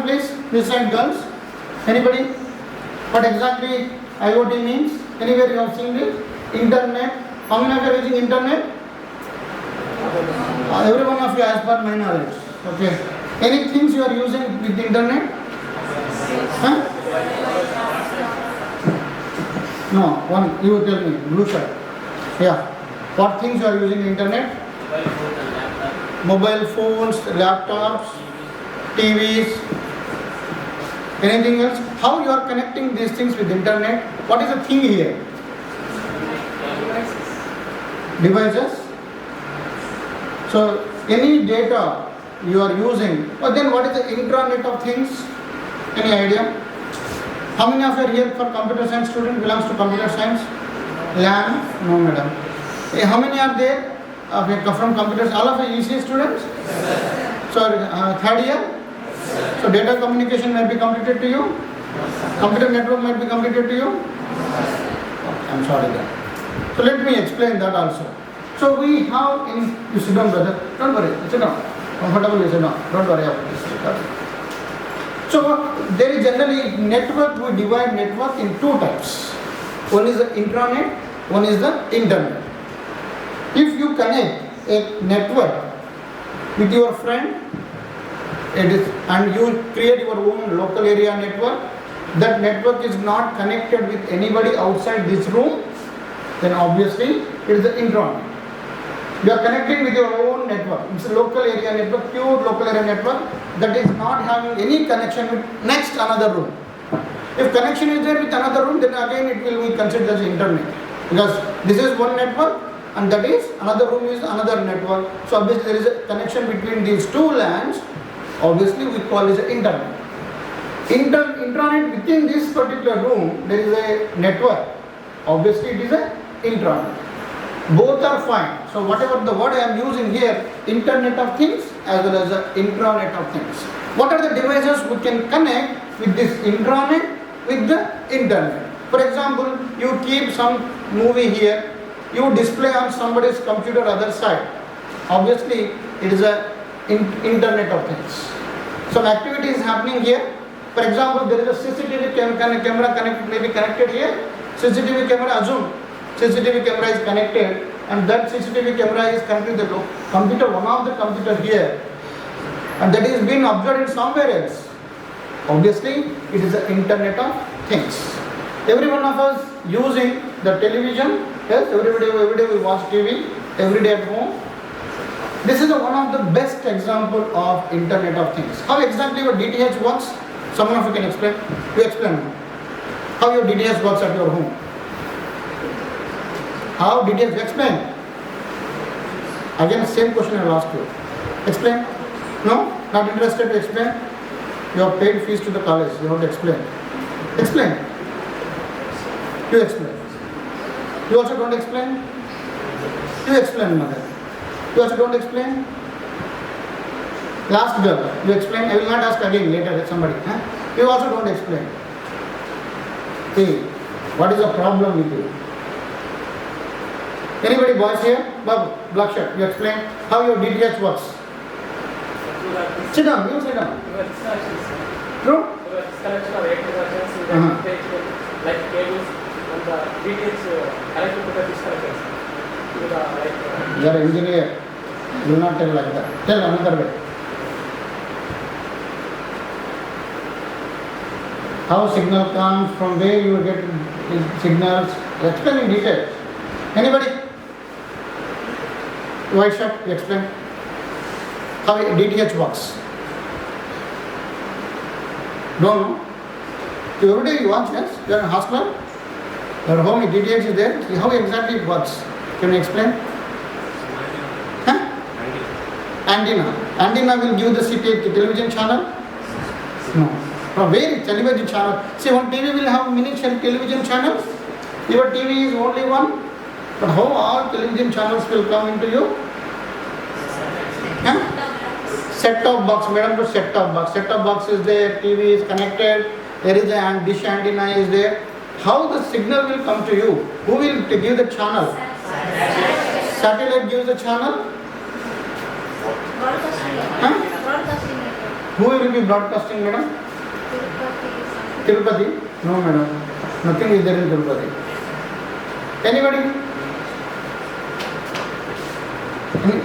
please? This side, girls. Anybody? What exactly IoT means? Anywhere you have seen it? Internet. How many of you are using internet? Every one of you as per my knowledge. Okay. Any things you are using with the internet? Huh? No, one. You tell me. Blue shirt. Yeah. What things you are using the internet? Mobile phones, laptops, TVs. Anything else? How you are connecting these things with internet? What is the thing here? Devices. So any data you are using, but then what is the intranet of things? Any idea? How many of you are here for computer science student belongs to computer science? LAN? No, madam. How many are there from computers? All of you ECE students? So third year? So data communication might be completed to you? Computer network might be completed to you? I'm sorry then. So let me explain that also. So we have in, you sit down brother, don't worry, sit down. Comfortable, you sit down, don't worry. So there is generally network, we divide network in two types. One is the intranet, one is the internet. If you connect a network with your friend, and you create your own local area network, that network is not connected with anybody outside this room, then obviously it is the intranet. You are connecting with your own network. It's a local area network, pure local area network that is not having any connection with next another room. If connection is there with another room, then again it will be considered as internet. Because this is one network and that is another room is another network. So obviously there is a connection between these two LANs. Obviously we call it internet. Intranet within this particular room there is a network. Obviously it is a intranet. Both are fine. So whatever the word I am using here, internet of things as well as the intranet of things. What are the devices we can connect with this intranet with the internet? For example, you keep some movie here, you display on somebody's computer other side. Obviously it is a internet of things. Some activity is happening here. For example, there is a CCTV camera maybe connected here. CCTV camera, assume CCTV camera is connected and that CCTV camera is connected to the computer, one of the computer here, and that is being observed in somewhere else. Obviously it is the internet of things. Every one of us using the television, yes, every day we watch TV, every day at home. This is one of the best example of internet of things. How exactly your DTH works? Someone of you can explain? You explain. How your DTH works at your home? How DTH? Explain. Again, same question I will ask you. Explain. No? Not interested to explain? You have paid fees to the college. You have to explain. Explain. You explain. You also don't explain? You explain, mother. You also don't explain? Last girl, you explain. I will not ask again later somebody. Huh? You also don't explain. See, what is the problem with you? Anybody boys here? Babu, black shirt, you explain how your DTH works. Sit down, you sit down. True? Like cables and the DTH connected to the disconnections. You are an engineer. You will not tell like that. Tell another way. How signal comes, from where you get signals. Explain in detail. Anybody? White shirt, you explain how DTH works. Don't know? Every day you watch, yes? You are in a hospital? Your home DTH is there. How exactly it works? Can you explain? Huh? Antenna. Antenna will give the television channel? No. From where television channel? See, one TV will have many television channels. Your TV is only one. But how all television channels will come into you? Huh? Set-top box. Madam, to set-top box. Set-top box is there. TV is connected. There is a dish antenna is there. How the signal will come to you? Who will give the channel? Satellite gives the channel? Huh? Who will be broadcasting, madam? Tirupati? No, madam. Nothing is there in Tirupati. Anybody?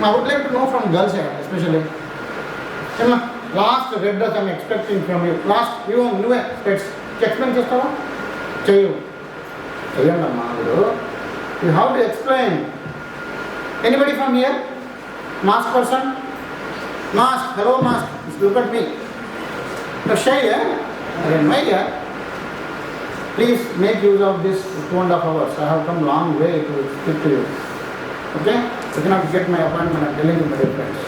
I would like to know from girls here, especially. Last red dress I am expecting from you. Last, you let's explain just how? Chayu. You have to explain. Anybody from here? Mask person? Mask, hello mask. Just look at me. You're shy, eh? Please make use of this 2.5 hours. I have come long way to speak to you. Okay? You cannot get my appointment. I'm telling you, my dear friends.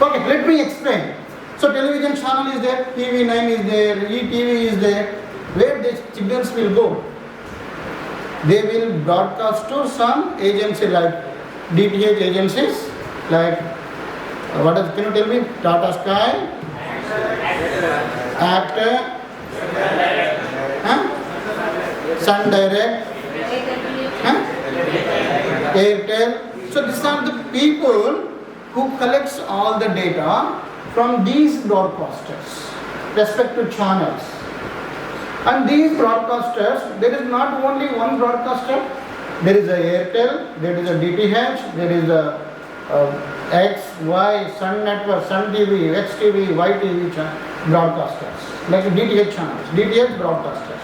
Okay, let me explain. So television channel is there, TV9 is there, ETV is there. Where the signals will go? They will broadcast to some agency like DTH agencies, like can you tell me? Tata Sky, Actor, Sun Direct, Airtel. So these are the people who collects all the data from these broadcasters, respective channels. And these broadcasters, there is not only one broadcaster, there is a Airtel, there is a DTH, there is a X, Y, Sun Network, Sun TV, XTV, YTV broadcasters, like DTH channels, DTH broadcasters,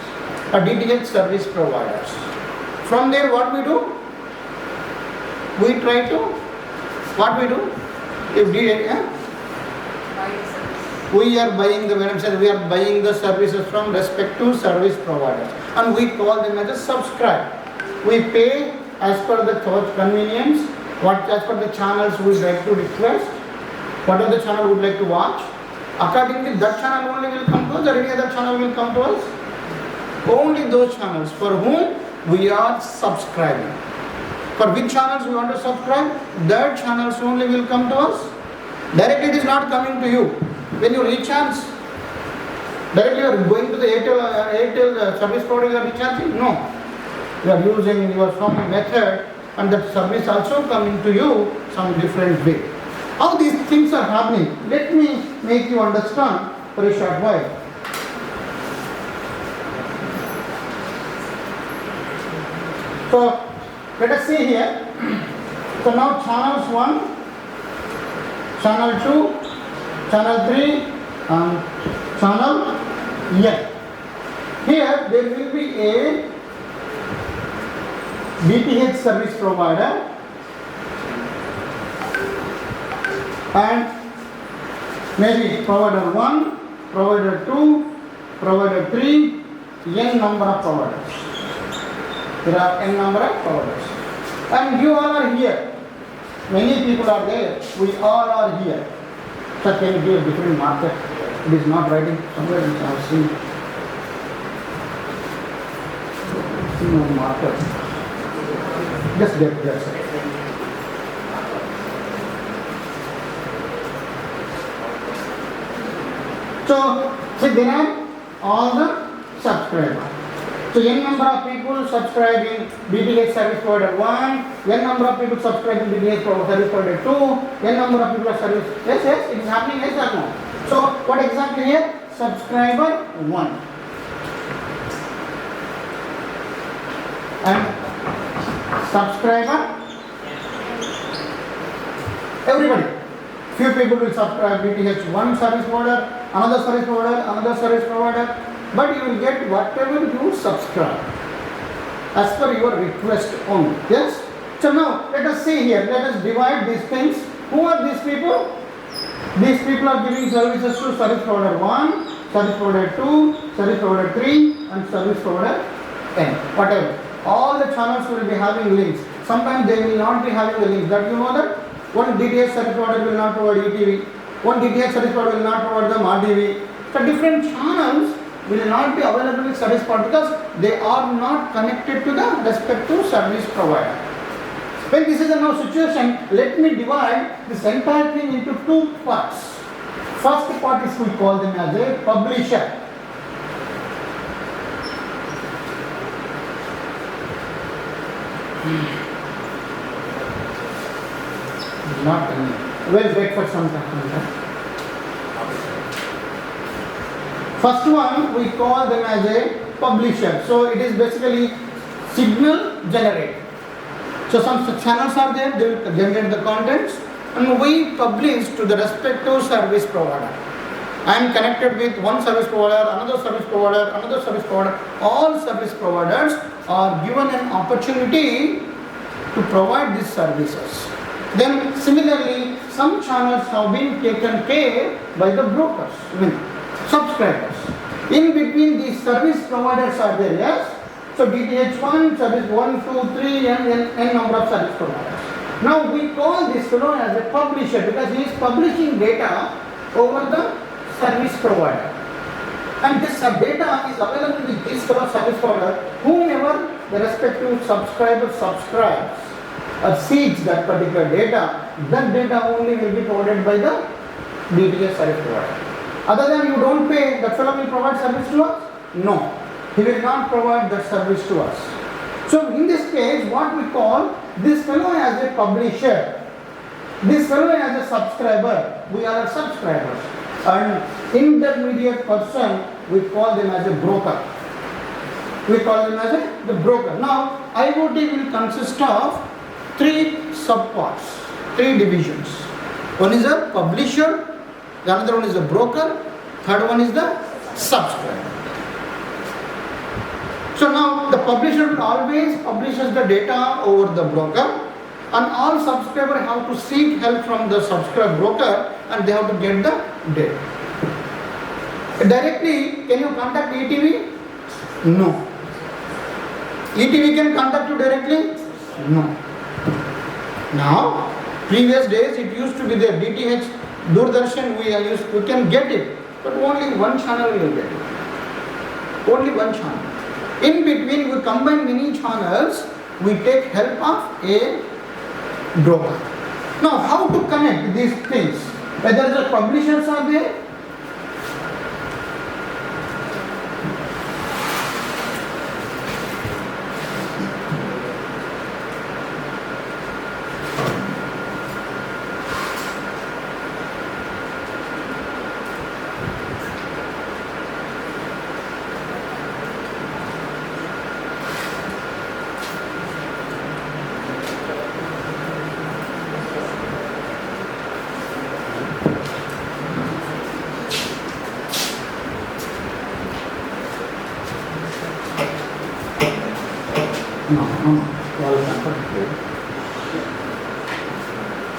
or DTH service providers. From there what we do? We try to, what we do? If DTH, we are buying we are buying the services from respective service providers, and we call them as a subscribe. We pay as per the convenience, as per the channels we would like to request, what are the channel we would like to watch. Accordingly, that channel only will come to us, or any other channel will come to us. Only those channels for whom we are subscribing. For which channels we want to subscribe, that channels only will come to us. Directly it is not coming to you. When you recharge, directly you are going to the Airtel service provider you are recharging? No. You are using your some method, and that service also coming to you some different way. How these things are happening? Let me make you understand for a short while. So let us see here. So now channels 1, channel 2, channel 3, and channel N. Here there will be a DTH service provider and maybe provider 1, provider 2, provider 3, N number of providers. There are N number of providers. And you all are here. Many people are there. We all are here. So can you give a different marker? It is not writing somewhere in our scene. No marker. Just get there. So there are all the subscribers. So n number of people subscribing DTH service provider 1, n number of people subscribing DTH service provider 2, n number of people are service. Yes, it is happening, yes or no? So what exactly here? Subscriber 1. And subscriber, everybody. Few people will subscribe DTH one service provider, another service provider, another service provider, but you will get whatever you subscribe as per your request only. Yes? So now let us see here, let us divide these things. Who are these people? These people are giving services to service provider 1, service provider 2, service provider 3 and service provider N, whatever. All the channels will be having links. Sometimes they will not be having the links. That you know that one DTH service provider will not provide ETV, one DTH service provider will not provide them RTV. So different channels will not be available with service provider because they are not connected to the respective service provider. When this is a now situation, let me divide this entire thing into two parts. First part is we call them as a publisher. Not any. We'll wait for some time. First one we call them as a publisher. So it is basically signal generator. So some channels are there, they will generate the contents and we publish to the respective service provider. I am connected with one service provider, another service provider, another service provider. All service providers are given an opportunity to provide these services. Then similarly, some channels have been taken care by the brokers, subscribers. In between these service providers are there, yes? So DTH1, service 1, 2, 3 and n number of service providers. Now we call this fellow as a publisher because he is publishing data over the service provider. And this data is available with this fellow service provider. Whomever the respective subscriber subscribes or seeks that particular data, that data only will be provided by the DTH service provider. Other than you don't pay, that fellow will provide service to us? No. He will not provide that service to us. So in this case, what we call this fellow as a publisher, this fellow as a subscriber, we are subscribers. And intermediate person, we call them as a broker. We call them as the broker. Now, IoT will consist of three subparts, three divisions. One is a publisher, the another one is a broker, third one is the subscriber. So now the publisher always publishes the data over the broker and all subscribers have to seek help from the subscriber broker and they have to get the data. Directly, can you contact ETV? No. ETV can contact you directly? No. Now, previous days it used to be there, DTH, Doordarshan we can get it, but only one channel we will get it. Only one channel. In between we combine many channels, we take help of a broker. Now how to connect these things? Whether the publishers are there,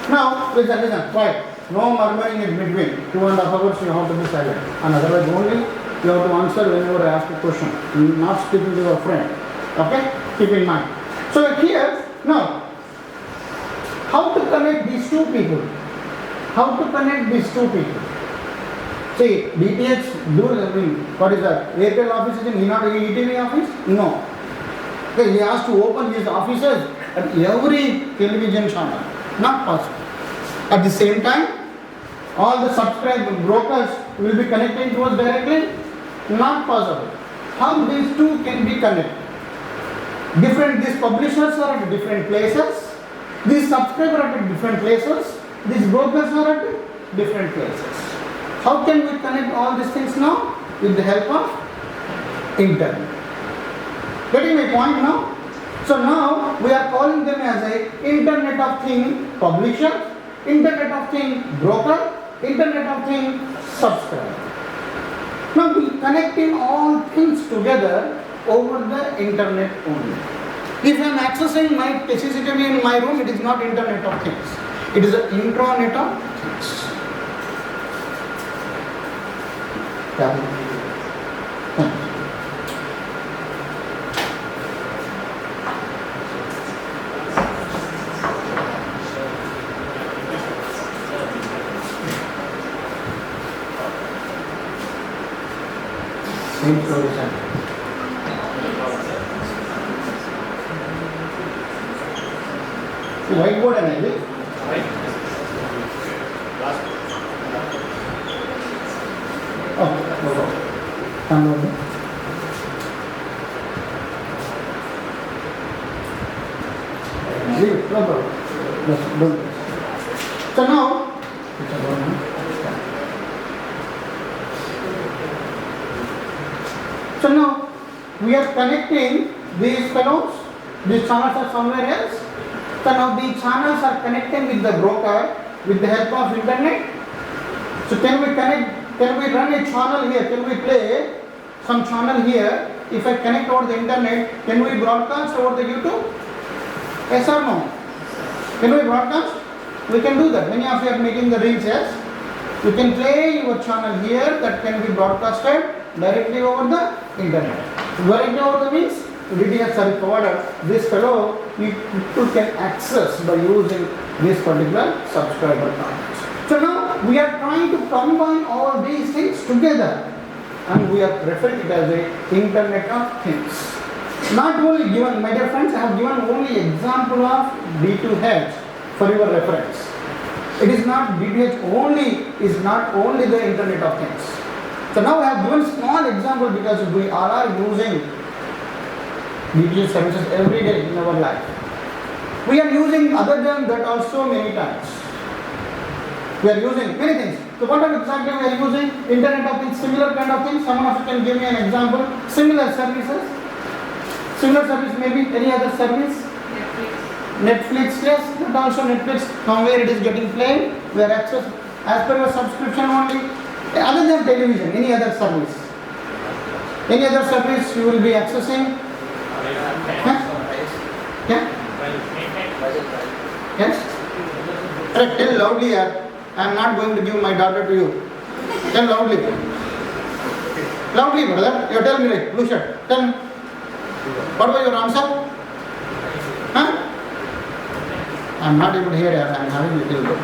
Now, listen, quiet. No murmuring in between. 2.5 hours you have to be silent. And otherwise only you have to answer whenever I ask a question. Not speaking to your friend. Okay? Keep in mind. So here, now, how to connect these two people? How to connect these two people? See, DTH, what is that? Airtel office is in not ETV office? No. Okay, he has to open his offices at every television channel. Not possible. At the same time, all the subscriber brokers will be connecting to us directly? Not possible. How these two can be connected? These publishers are at different places, these subscribers are at different places, these brokers are at different places. How can we connect all these things now? With the help of internet. Getting my point now? So now we are calling them as a Internet of Thing publisher, Internet of Thing broker, Internet of Thing subscriber. Now we connecting all things together over the internet only. If I am accessing my CCTV in my room, it is not Internet of Things. It is an intranet of things. Whiteboard అనేది no problem. So now So now we are connecting these fellows, these channels are somewhere else. So now these channels are connecting with the broker with the help of internet. So can we run a channel here? Can we play some channel here? If I connect over the internet, can we broadcast over the YouTube? Yes or no? Can we broadcast? We can do that. Many of you are making the reels, yes? You can play your channel here that can be broadcasted directly over the internet. Directly over the means DTH service provider, this fellow people can access by using this particular subscriber targets. So now we are trying to combine all these things together and we are referring it as a Internet of Things. Not only given, my dear friends, I have given only example of D2H for your reference. It is not DTH only, is not only the Internet of Things. So now I have given small example because we all are using DTH services every day in our life. We are using other than that also many times. We are using many things. So what are exactly we are using? Internet of Things, similar kind of things. Someone of you can give me an example. Similar services. Similar service maybe any other service? Netflix, yes, but also Netflix, from where it is getting played, we are access as per your subscription only. Other than television, any other service. Any other service you will be accessing? Huh? Yeah? Yes? Tell loudly, I am not going to give my daughter to you. Tell loudly. Loudly, brother. You tell me right. Blue shirt. Tell me. What was your answer? Huh? I am not able to hear it. I am having little bit.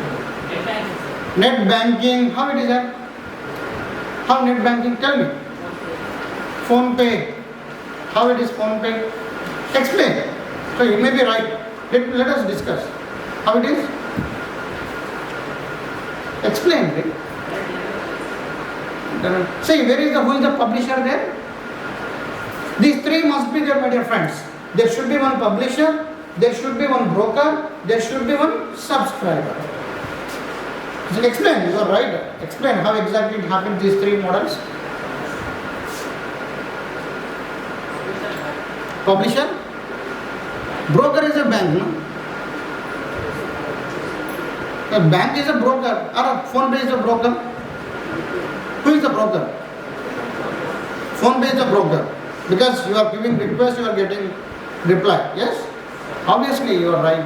Net banking. How it is that? How net banking? Tell me. Phone pay. How it is phone pay? Explain. So you may be right. Let us discuss. How it is? Explain, right? See, who is the publisher there? These three must be there, my dear friends. There should be one publisher, there should be one broker, there should be one subscriber. So explain, you are right. Explain how exactly it happens, these three models. Publisher? Broker is a bank, no? A bank is a broker or a phone pay is a broker. Who is the broker? Phone pay is a broker. Because you are giving request, you are getting reply. Yes? Obviously you are right.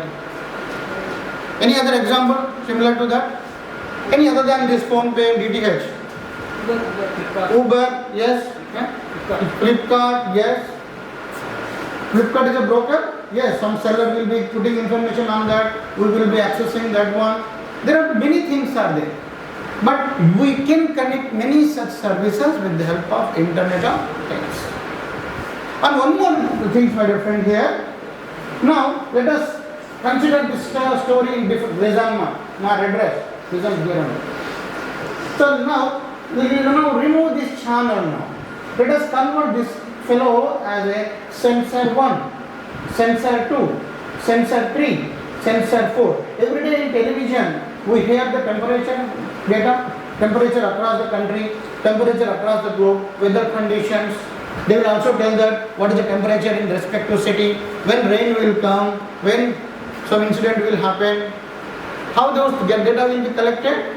Any other example similar to that? Any other than this phone pay and DTH? Uber, yes. Flipkart, yes. Flipkart is a broker? Yes, some seller will be putting information on that, we will be accessing that one. There are many things are there. But we can connect many such services with the help of Internet of Things. And one more thing, my dear friend here. Now, let us consider this story in different Rizalma, not address. So now, we will now remove this channel now. Let us convert this fellow as a sensor 1. Sensor 2, sensor 3, sensor 4. Every day in television, we hear the temperature data, temperature across the country, temperature across the globe, weather conditions. They will also tell that what is the temperature in respective city, when rain will come, when some incident will happen. How those data will be collected?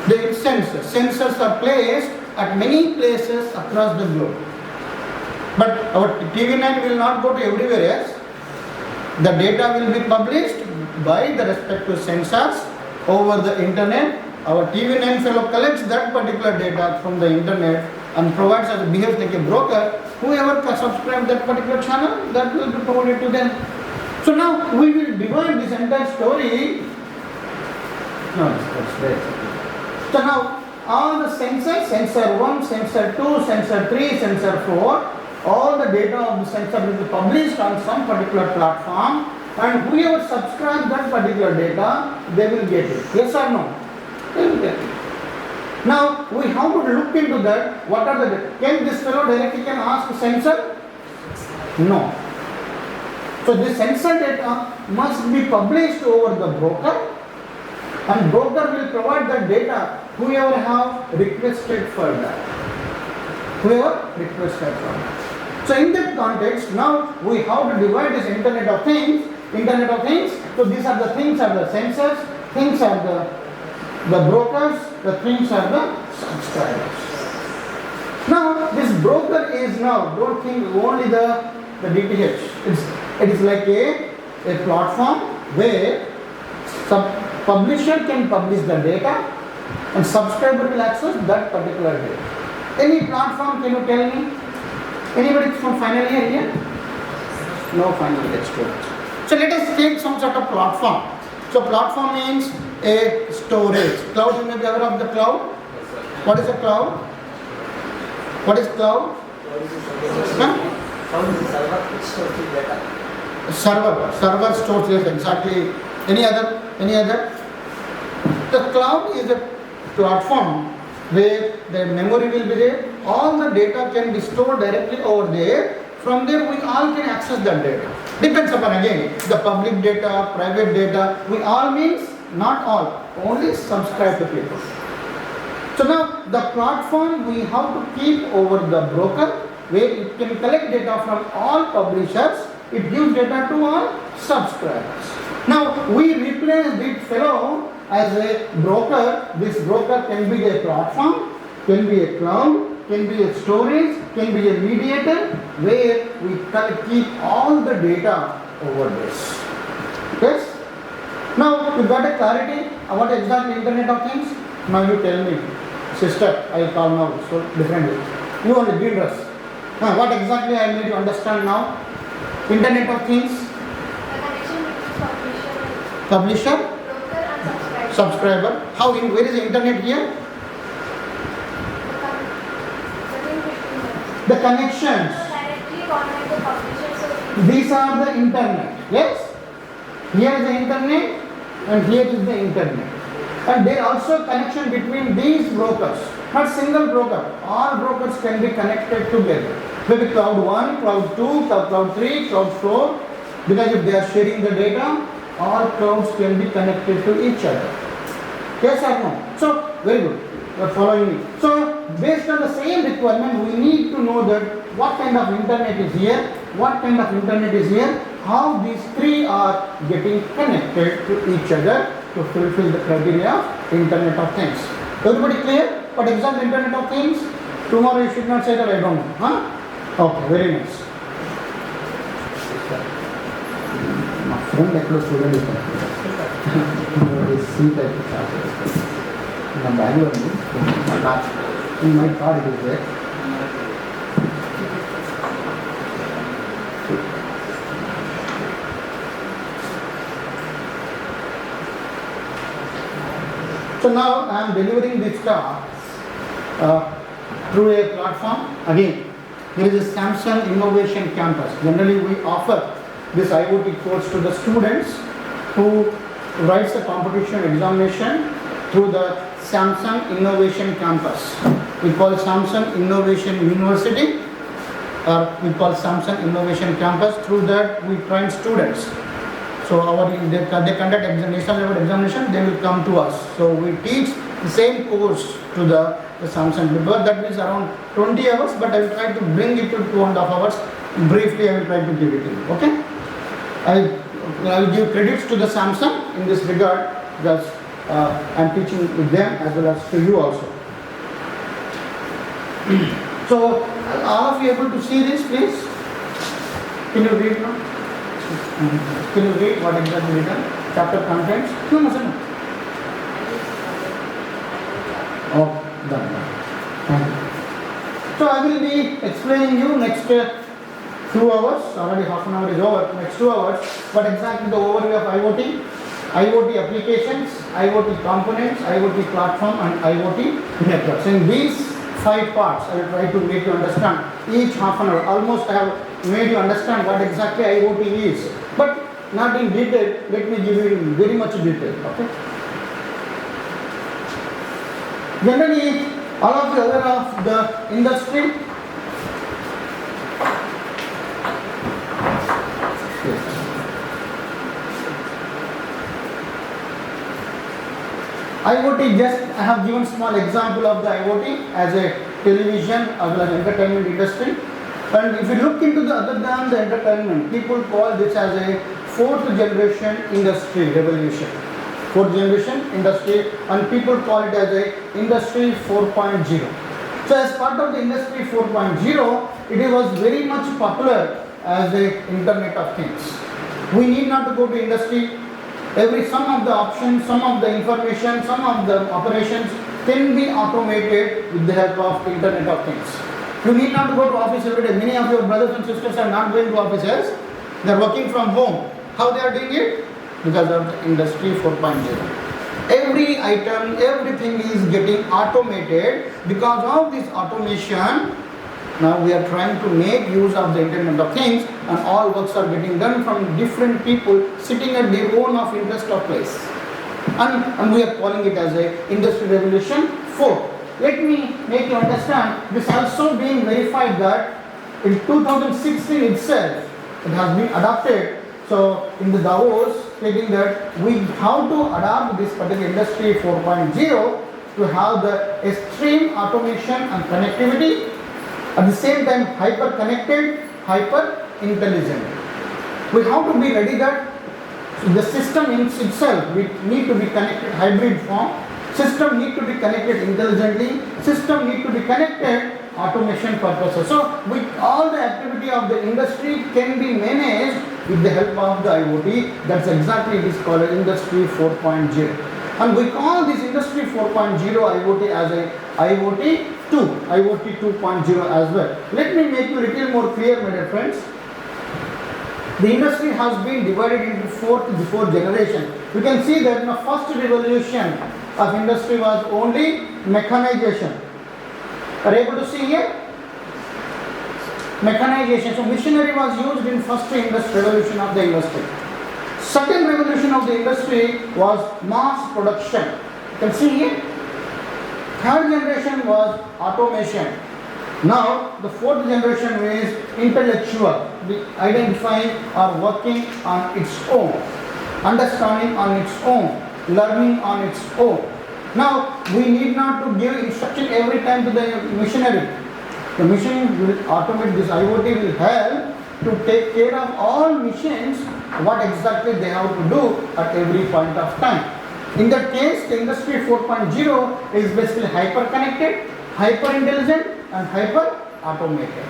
The sensors. Sensors are placed at many places across the globe. But our TV9 will not go to everywhere, yes? The data will be published by the respective sensors over the internet. Our TV9 fellow collects that particular data from the internet and provides us, behaves like a broker. Whoever subscribes that particular channel, that will be provided to them. So now we will divide this entire story. No, that's great. So now all the sensors, sensor 1, sensor 2, sensor 3, sensor 4, all the data of the sensor will be published on some particular platform, and whoever subscribes that particular data, they will get it. Yes or no? They will get it. Now we have to look into that. What are the, can this fellow directly can ask sensor? No. So this sensor data must be published over the broker, and broker will provide that data whoever have requested for that. whoever requested from. So in that context, now we have to divide this Internet of Things. Internet of Things. So these are the things are the sensors, things are the brokers, the things are the subscribers. Now this broker is now, don't think only the DTH. It is like a platform where some publisher can publish the data and subscriber will access that particular data. Any platform, can you tell me? Anybody from final year here? No final year students. So let us take some sort of platform. So platform means a storage. Cloud, you may be aware of the cloud. What is a cloud? What is cloud? Huh? Cloud is a server which stores the data. Server stores data, exactly. Any other? The cloud is a platform where the memory will be there. All the data can be stored directly over there. From there we all can access that data. Depends upon again the public data, private data. We all means not all, only subscribe to people. So now the platform we have to keep over the broker where it can collect data from all publishers. It gives data to all subscribers. Now we replace this fellow as a broker. This broker can be a platform, can be a cloud, can be a storage, can be a mediator where we keep all the data over this. Yes? Now you got a clarity about exactly Internet of Things? Now you tell me, sister, I will call now so differently. You are the green dress. What exactly I need to understand now? Internet of Things? The connection between Publisher? broker and Subscriber. How? Where is the Internet here? The connections. Directly contact the publisher. So These are the Internet. Yes? Here is the Internet and here is the Internet. And there also connection between these brokers. Not single broker. All brokers can be connected together. Maybe cloud 1, cloud 2, cloud 3, cloud 4. Because if they are sharing the data, all clouds can be connected to each other. Yes or no? So, very good. You are following me. So, based on the same requirement, we need to know that what kind of internet is here, what kind of internet is here, how these three are getting connected to each other to fulfill the criteria of Internet of Things. Everybody clear? What exactly Internet of Things? Tomorrow you should not say that I don't know. Huh? Okay, very nice. My friend actually student is C-type in Bangalore, in my car it is there. So now I am delivering this car through a platform. Again, there is a Samsung Innovation Campus. Generally we offer this IoT course to the students who writes the competition examination through the Samsung Innovation Campus. We call Samsung Innovation University, or we call Samsung Innovation Campus. Through that we train students. So they conduct national level examination, they will come to us. So we teach the same course to the Samsung people. That means around 20 hours, but I will try to bring it to 2.5 hours. Briefly, I will try to give it to you. Okay? I will give credits to the Samsung in this regard because I am teaching with them as well as to you also. So, all of you able to see this, please? Can you read now? Can you read what exactly written? Chapter contents? No. Oh, done. Thank you. So I will be explaining you next 2 hours. Already half an hour is over. Next 2 hours. What exactly the overview of IoT? IoT applications, IoT components, IoT platform, and IoT networks. In these 5 parts, I will try to make you understand each half an hour. Almost I have made you understand what exactly IoT is, but not in detail. Let me give you in very much detail. Okay. Generally, all of you are aware of the industry. IoT, just I have given small example of the IoT as a television as well as entertainment industry. And if you look into the other than the entertainment, people call this as a fourth generation industry revolution. Fourth generation industry, and people call it as a industry 4.0. So as part of the industry 4.0, it was very much popular as a Internet of Things. We need not to go to industry. Some of the options, some of the information, some of the operations can be automated with the help of Internet of Things. You need not to go to office every day. Many of your brothers and sisters are not going to offices. They are working from home. How they are doing it? Because of the industry 4.0. Every item, everything is getting automated. Because of this automation, now we are trying to make use of the Internet of Things, and all works are getting done from different people sitting at their own of interest of place. And we are calling it as a Industry Revolution 4. Let me make you understand, this also being verified that in 2016 itself, it has been adopted. So in the Davos, stating that we have to adopt this particular Industry 4.0 to have the extreme automation and connectivity, at the same time hyper connected, hyper intelligent. We have to be ready that the system in itself, we need to be connected hybrid form, system need to be connected intelligently, system need to be connected automation purposes. So with all the activity of the industry can be managed with the help of the IoT. That's exactly it is called Industry 4.0. And we call this Industry 4.0 IoT as a IoT 2, IoT 2.0 as well. Let me make you a little more clear, my dear friends. The industry has been divided into four generation. You can see that the first revolution of industry was only mechanization. Are you able to see here? Mechanization. So machinery was used in first revolution of the industry. Second revolution of the industry was mass production. You can see here. Third generation was automation. Now the fourth generation is intellectual, identifying or working on its own, understanding on its own, learning on its own. Now we need not to give instruction every time to the machinery. The machine will automate this. IoT will help to take care of all machines what exactly they have to do at every point of time. In that case, the Industry 4.0 is basically hyper connected, hyper intelligent and hyper automated.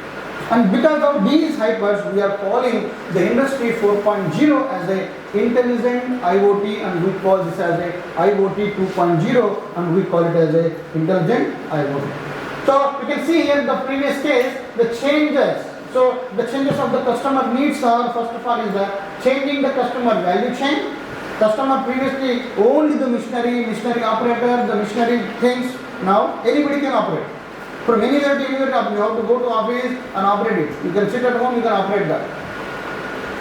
And because of these hypers, we are calling the Industry 4.0 as a intelligent IoT, and we call this as a IoT 2.0, and we call it as a intelligent IoT. So you can see here in the previous case the changes. So the changes of the customer needs are, first of all, is the changing the customer value chain. Customer previously only the machinery operator, the machinery things. Now anybody can operate. From anywhere to anywhere, you have to go to office and operate it. You can sit at home, you can operate that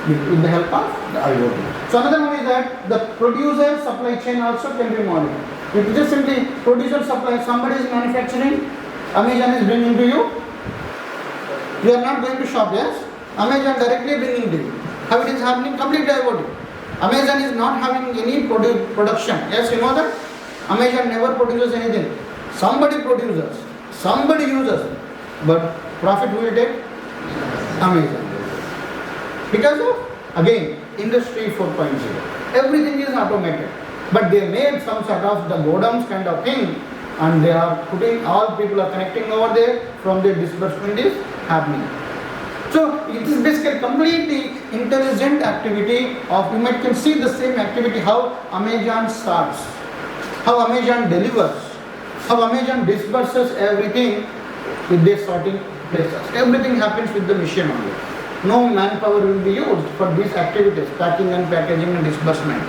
with the help of the IoT. So another one is that the producer supply chain also can be monitored. If you just simply producer supply, somebody is manufacturing, Amazon is bringing to you. You are not going to shop, yes? Amazon directly bringing to you. How it is happening? Completely IoT. Amazon is not having any production. Yes, you know that? Amazon never produces anything. Somebody produces, somebody uses, but profit will take Amazon. Because of, again, Industry 4.0. Everything is automated. But they made some sort of the godows kind of thing, and they are putting, all people are connecting over there, from their disbursement is happening. So it is basically completely intelligent activity of, you might can see the same activity, how Amazon starts, how Amazon delivers, how Amazon disburses everything with their sorting places. Everything happens with the machine only. No manpower will be used for these activities, packing and packaging and disbursement.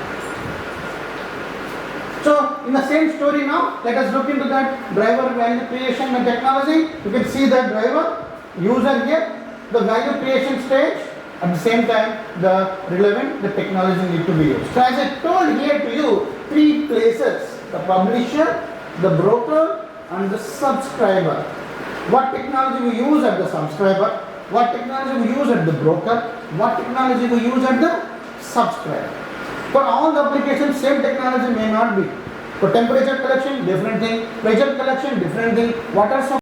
So in the same story now, let us look into that driver value creation and technology. You can see that driver, user here, the value creation stage, at the same time the relevant, the technology need to be used. So as I told here to you, three places, the publisher, the broker and the subscriber. What technology we use at the subscriber, what technology we use at the broker, what technology we use at the subscriber. For all the applications, same technology may not be. For temperature collection, different thing. Pressure collection, different thing. Water supply,